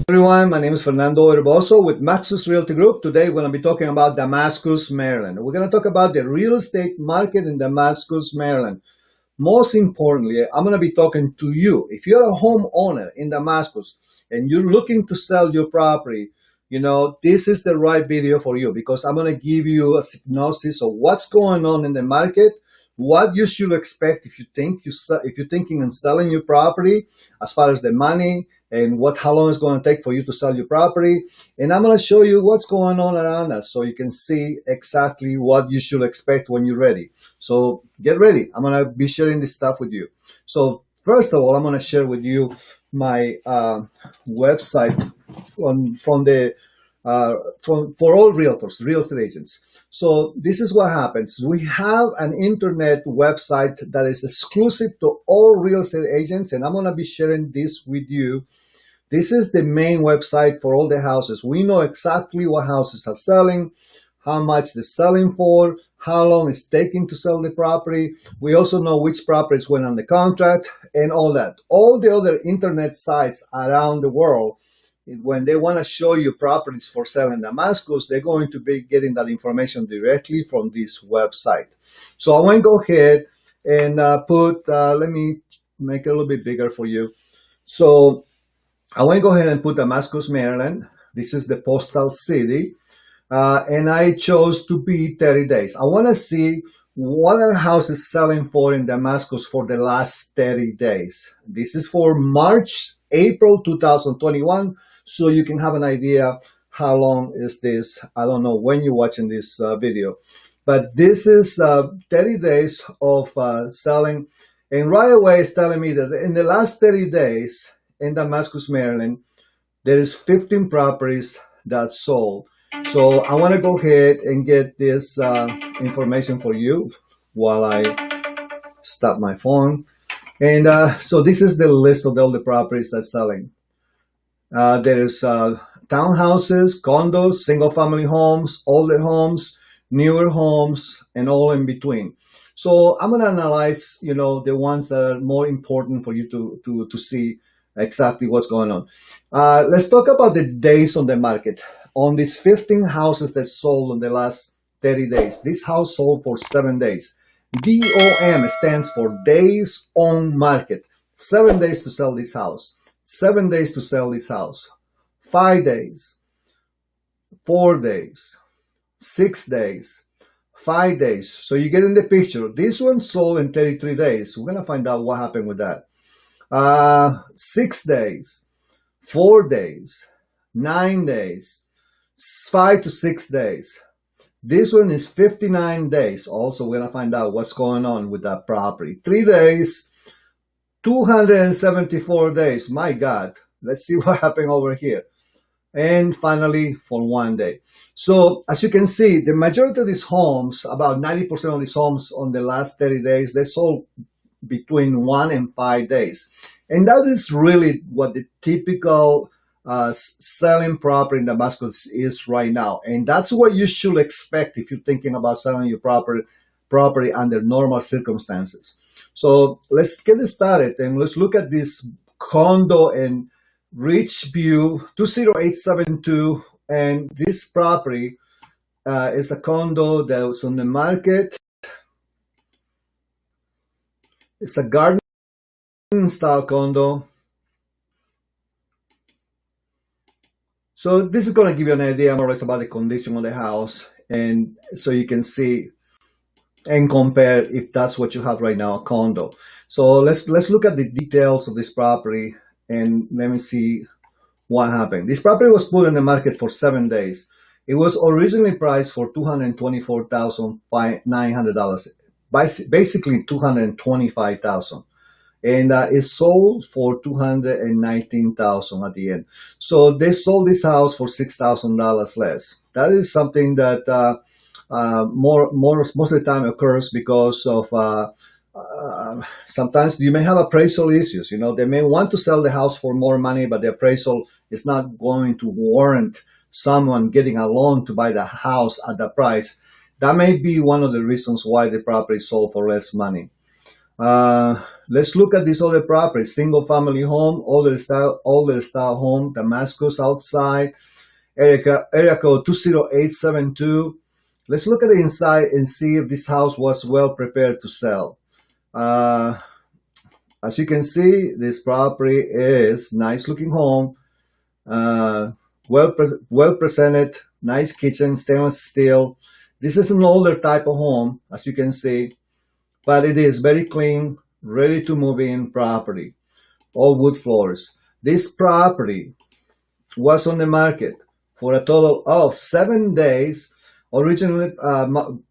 Everyone, my name is Fernando with MAXUS Realty Group. Today we're going to be talking about Damascus, Maryland. We're going to talk about the real estate market in Damascus, Maryland. Most importantly, I'm going to be talking to you. If you're a homeowner in Damascus and you're looking to sell your property, this is the right video for you because I'm going to give you a synopsis of what's going on in the market, what you should expect if you're thinking of selling your property as far as the money, and how long it's going to take for you to sell your property. And I'm going to show you what's going on around us so you can see exactly what you should expect when you're ready. So get ready. I'm going to be sharing this stuff with you. So first of all, I'm going to share with you my website for all realtors, real estate agents. So this is what happens. We have an internet website that is exclusive to all real estate agents, and I'm going to be sharing this with you. This is the main website for all the houses. We know exactly what houses are selling, how much they're selling for, how long it's taking to sell the property. We also know which properties went on the contract and all that. All the other internet sites around the world, when they want to show you properties for sale in Damascus, they're going to be getting that information directly from this website. So I want to go ahead and let me make it a little bit bigger for you. So I want to go ahead and put Damascus, Maryland. This is the postal city. And I chose to be 30 days. I want to see what are houses selling for in Damascus for the last 30 days. This is for April 2021. So you can have an idea how long is this. I don't know when you're watching this video, but this is 30 days of selling. And right away it's telling me that in the last 30 days in Damascus, Maryland, there is 15 properties that sold. So I want to go ahead and get this information for you while I stop my phone. And so this is the list of all the properties that's selling. There's townhouses, condos, single-family homes, older homes, newer homes, and all in between. So I'm going to analyze, the ones that are more important for you to see exactly what's going on. Let's talk about the days on the market. On these 15 houses that sold in the last 30 days, this house sold for 7 days. DOM stands for days on market. 7 days to sell this house. 7 days to sell this house. 5 days. 4 days. 6 days. 5 days. So you get in the picture. This one sold in 33 days. We're going to find out what happened with that. 6 days. 4 days. 9 days. 5 to 6 days. This one is 59 days. Also, we're going to find out what's going on with that property. 3 days. 274 days. My God. Let's see what happened over here. And finally, for 1 day. So, as you can see, the majority of these homes, about 90% of these homes on the last 30 days, they sold between 1 and 5 days. And that is really what the typical selling property in Damascus is right now. And that's what you should expect if you're thinking about selling your property under normal circumstances. So let's get started and let's look at this condo in Richview 20872. And this property is a condo that was on the market. It's a garden style condo. So this is going to give you an idea more or less about the condition of the house, and so you can see and compare if that's what you have right now, a condo. So let's look at the details of this property and let me see what happened. This property was put in the market for 7 days. It was originally priced for $224,900, basically $225,000. And it sold for $219,000 at the end. So they sold this house for $6,000 less. That is something that most of the time occurs because of sometimes you may have appraisal issues. They may want to sell the house for more money, but the appraisal is not going to warrant someone getting a loan to buy the house at the price. That may be one of the reasons why the property sold for less money. let's look at this other property, single family home, older style home, Damascus outside, area code 20872. Let's look at the inside and see if this house was well prepared to sell. As you can see, this property is nice looking home, well presented, nice kitchen, stainless steel. This is an older type of home, as you can see, but it is very clean, ready to move in property. All wood floors. This property was on the market for a total of 7 days, originally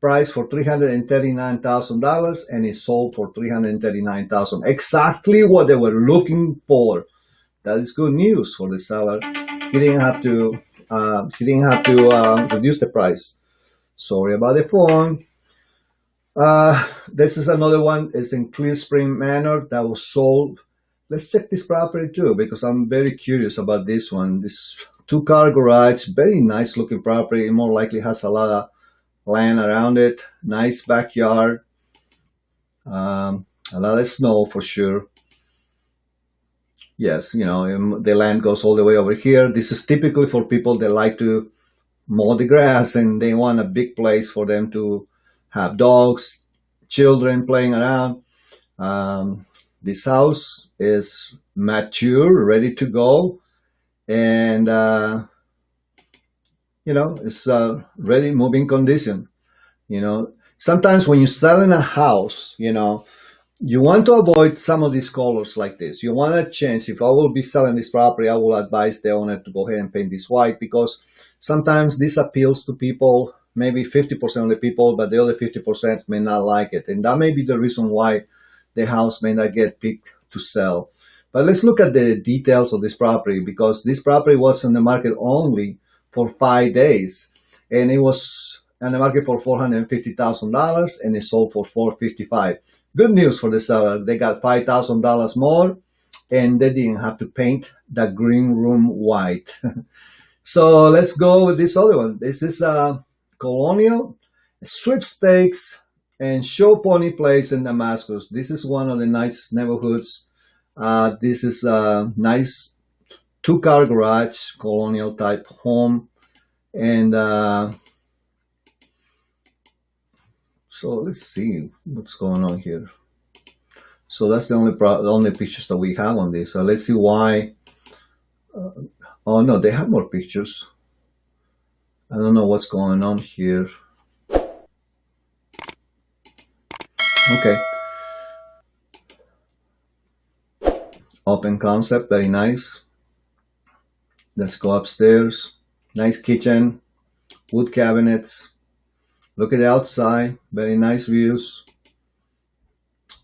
priced for $339,000, and it sold for $339,000. Exactly what they were looking for. That is good news for the seller. He didn't have to reduce the price. Sorry about the phone. This is another one. It's in Clear Spring Manor that was sold. Let's check this property too, because I'm very curious about this one. This 2-car garage, very nice looking property. It more likely has a lot of land around it. Nice backyard. A lot of snow for sure. Yes, you know, the land goes all the way over here. This is typically for people that like to mow the grass and they want a big place for them to have dogs, children playing around. This house is mature, ready to go, and you know, it's ready, moving condition. You know, sometimes when you're selling a house, you know, you want to avoid some of these colors like this. You want to change. If I will be selling this property, I will advise the owner to go ahead and paint this white, because sometimes this appeals to people, maybe 50% of the people, but the other 50% may not like it. And that may be the reason why the house may not get picked to sell. But let's look at the details of this property, because this property was on the market only for 5 days. And it was on the market for $450,000 and it sold for $455,000. Good news for the seller. They got $5,000 more and they didn't have to paint the green room white. So let's go with this other one. This is Colonial, Sweepstakes, and Show Pony Place in Damascus. This is one of the nice neighborhoods. This is a nice 2-car garage, colonial type home. And so let's see what's going on here. So that's the only pictures that we have on this. So let's see why. Oh no, they have more pictures. I don't know what's going on here. Okay. Open concept, very nice. Let's go upstairs. Nice kitchen, wood cabinets. Look at the outside, very nice views.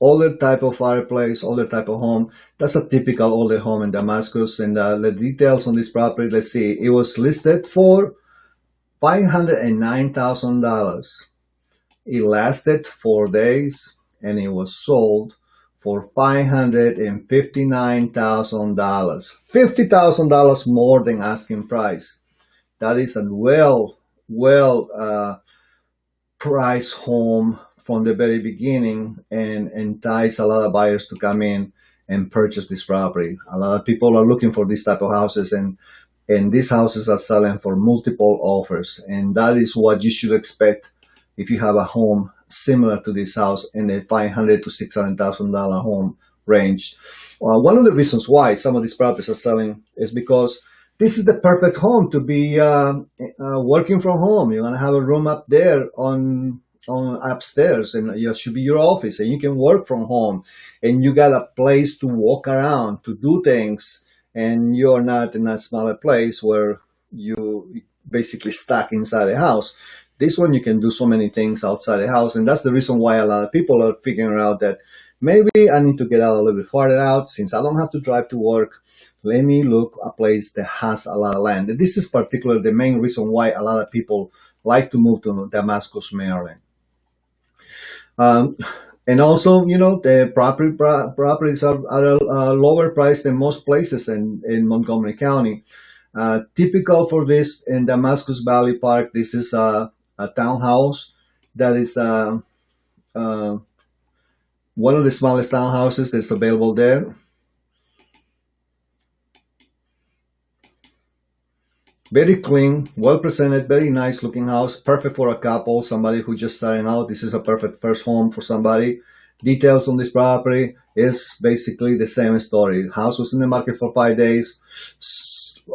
Older type of fireplace, older type of home. That's a typical older home in Damascus. And the details on this property, let's see. It was listed for $509,000. It lasted 4 days and it was sold for $559,000. $50,000 more than asking price. That is a well price home from the very beginning, and entice a lot of buyers to come in and purchase this property. A lot of people are looking for this type of houses, and these houses are selling for multiple offers, and that is what you should expect if you have a home similar to this house in the $500,000 to $600,000 home range. One of the reasons why some of these properties are selling is because this is the perfect home to be working from home. You're gonna have a room up there on upstairs, and it should be your office, and you can work from home, and you got a place to walk around, to do things, and you're not in a smaller place where you basically stuck inside the house. This one, you can do so many things outside the house, and that's the reason why a lot of people are figuring out that maybe I need to get out a little bit farther out. Since I don't have to drive to work, let me look a place that has a lot of land. And this is particularly the main reason why a lot of people like to move to Damascus, Maryland. And also, you know, the properties are at a lower price than most places in Montgomery County. Typical for this in Damascus Valley Park, this is a townhouse that is One of the smallest townhouses that's available there. Very clean, well presented, very nice looking house, perfect for a couple, somebody who just starting out. This is a perfect first home for somebody. Details on this property is basically the same story. House was in the market for 5 days.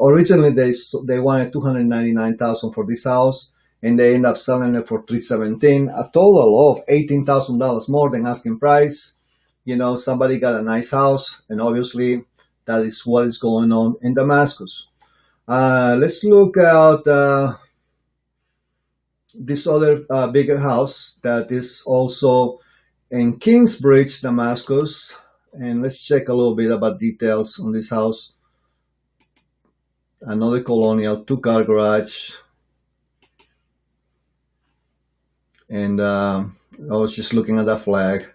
Originally they wanted $299,000 for this house, and they end up selling it for $317,000, a total of $18,000 more than asking price. You know, somebody got a nice house, and obviously that is what is going on in Damascus. Let's look at this other bigger house that is also in Kingsbridge, Damascus. And let's check a little bit about details on this house. Another Colonial, 2-car garage. And I was just looking at that flag.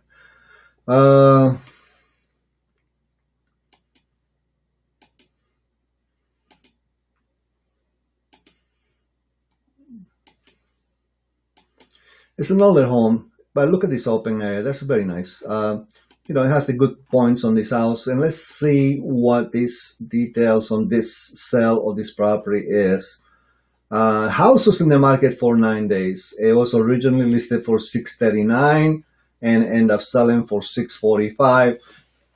It's an older home, but look at this open area. That's very nice. You know, it has the good points on this house. And let's see what these details on this sale of this property is. House was in the market for 9 days. It was originally listed for $639 and ended up selling for $645.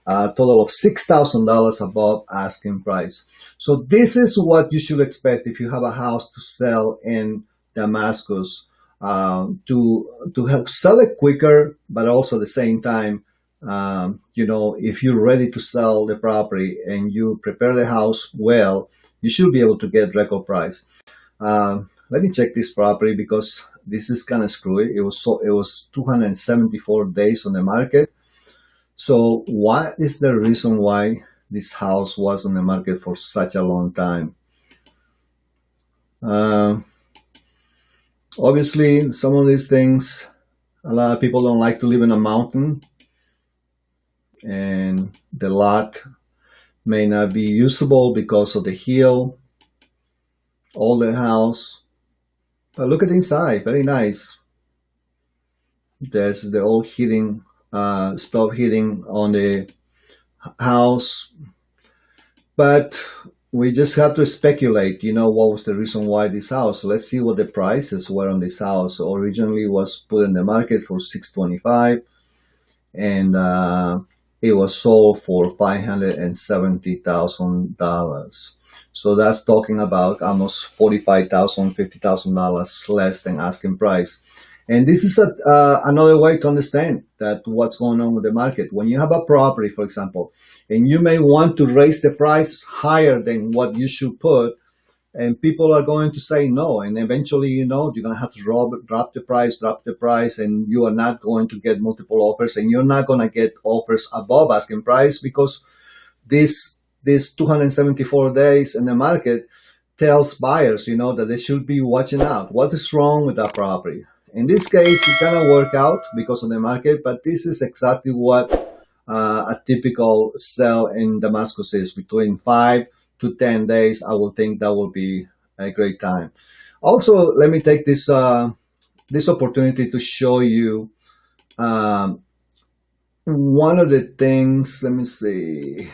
A total of $6,000 above asking price. So this is what you should expect if you have a house to sell in Damascus. To help sell it quicker, but also at the same time, you know, if you're ready to sell the property and you prepare the house well, you should be able to get record price. Let me check this property because this is kind of screwy. It was 274 days on the market. So what is the reason why this house was on the market for such a long time? Obviously, some of these things, a lot of people don't like to live in a mountain, and the lot may not be usable because of the hill, older house. But look at the inside, very nice. There's the old heating, stove heating on the house. But we just have to speculate, you know, what was the reason why this house. Let's see what the prices were on this house. Originally was put in the market for $625, and it was sold for $570,000. So that's talking about almost $45,000, $50,000 less than asking price. And this is another way to understand that what's going on with the market. When you have a property, for example, and you may want to raise the price higher than what you should put, and people are going to say no. And eventually, you know, you're going to have to drop the price, and you are not going to get multiple offers, and you're not going to get offers above asking price because this 274 days in the market tells buyers, you know, that they should be watching out. What is wrong with that property? In this case, it kind of worked out because of the market, but this is exactly what a typical sell in Damascus is. Between 5 to 10 days, I will think that will be a great time. Also, let me take this this opportunity to show you one of the things. Let me see.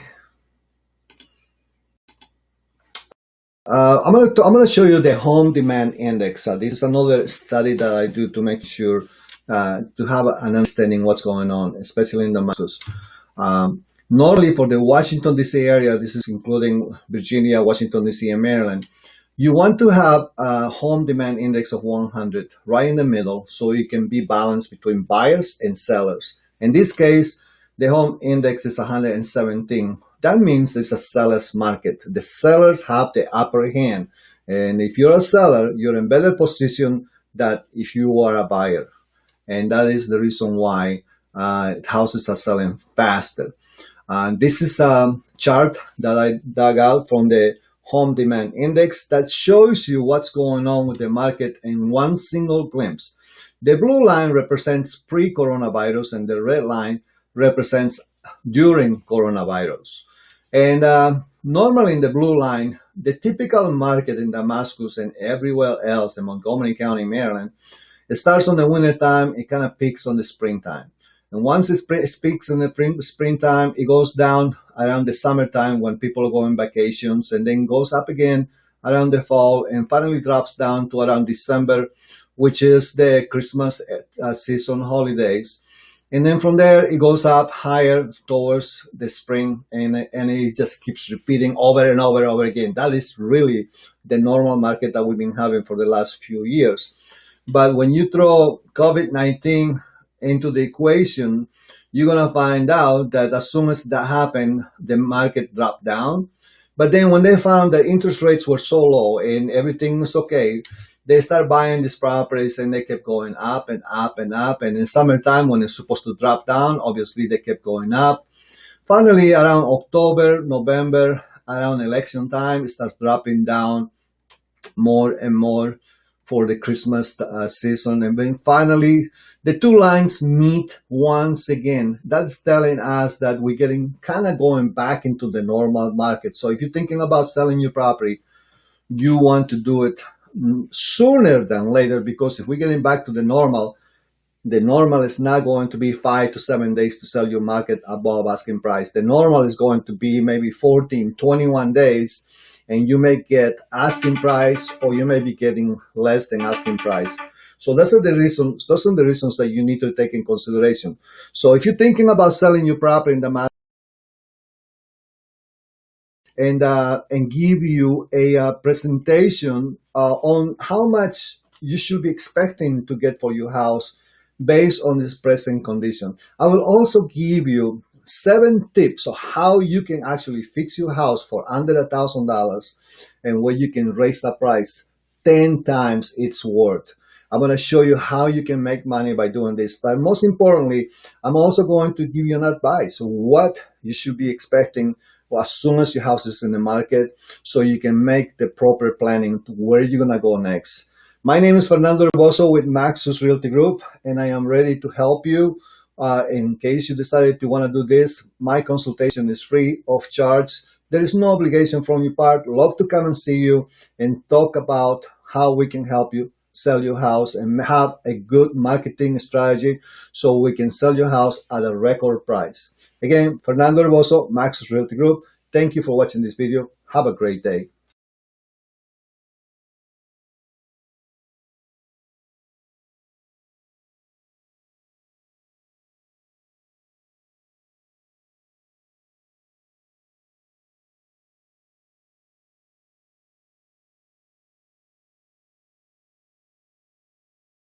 I'm gonna show you the home demand index. This is another study that I do to make sure to have an understanding what's going on, especially in Damascus. Normally for the Washington D.C. area, this is including Virginia, Washington D.C., and Maryland, you want to have a home demand index of 100 right in the middle, so you can be balanced between buyers and sellers. In this case, the home index is 117. That means it's a seller's market. The sellers have the upper hand. And if you're a seller, you're in better position than if you are a buyer. And that is the reason why houses are selling faster. This is a chart that I dug out from the home demand index that shows you what's going on with the market in one single glimpse. The blue line represents pre-coronavirus and the red line represents during coronavirus. And normally in the blue line, the typical market in Damascus and everywhere else in Montgomery County, Maryland, it starts on the winter time, it kind of peaks on the springtime. And once it peaks in the springtime, it goes down around the summertime when people go on vacations, and then goes up again around the fall, and finally drops down to around December, which is the Christmas season holidays. And then from there, it goes up higher towards the spring, and it just keeps repeating over and over and over again. That is really the normal market that we've been having for the last few years. But when you throw COVID-19 into the equation, you're going to find out that as soon as that happened, the market dropped down. But then when they found that interest rates were so low and everything was okay, they start buying these properties, and they kept going up and up and up. And in summertime, when it's supposed to drop down, obviously they kept going up. Finally, around October, November, around election time, it starts dropping down more and more for the Christmas season. And then finally, the two lines meet once again. That's telling us that we're getting kind of going back into the normal market. So if you're thinking about selling your property, you want to do it sooner than later, because if we're getting back to the normal is not going to be 5 to 7 days to sell your market above asking price. The normal is going to be maybe 14, 21 days, and you may get asking price, or you may be getting less than asking price. So those are the reasons that you need to take in consideration. So if you're thinking about selling your property in the market, and give you a presentation on how much you should be expecting to get for your house based on this present condition. I will also give you 7 tips of how you can actually fix your house for under $1,000, and where you can raise the price 10 times its worth. I'm going to show you how you can make money by doing this. But most importantly, I'm also going to give you an advice what you should be expecting as soon as your house is in the market, so you can make the proper planning to where you're going to go next. My name is Fernando with MAXUS Realty Group, and I am ready to help you. In case you decided to want to do this, my consultation is free of charge. There is no obligation from your part. Love to come and see you and talk about how we can help you sell your house and have a good marketing strategy so we can sell your house at a record price. Again, Fernando, MAXUS Realty Group. Thank you for watching this video. Have a great day.